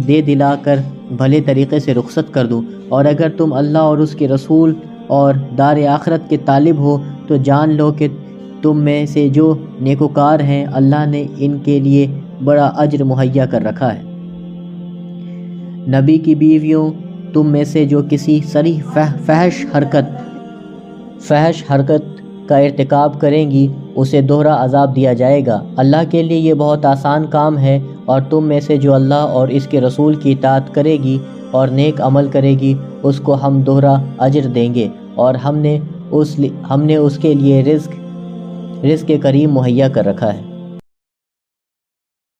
دے دلا کر بھلے طریقے سے رخصت کر دوں، اور اگر تم اللہ اور اس کے رسول اور دار آخرت کے طالب ہو تو جان لو کہ تم میں سے جو نیکوکار ہیں اللہ نے ان کے لیے بڑا اجر مہیا کر رکھا ہے۔ نبی کی بیویوں تم میں سے جو کسی صریح فحش حرکت کا ارتکاب کریں گی اسے دوہرا عذاب دیا جائے گا۔ اللہ کے لیے یہ بہت آسان کام ہے، اور تم میں سے جو اللہ اور اس کے رسول کی اطاعت کرے گی اور نیک عمل کرے گی اس کو ہم دوہرا اجر دیں گے، اور ہم نے اس کے لیے رزق کریم مہیا کر رکھا ہے۔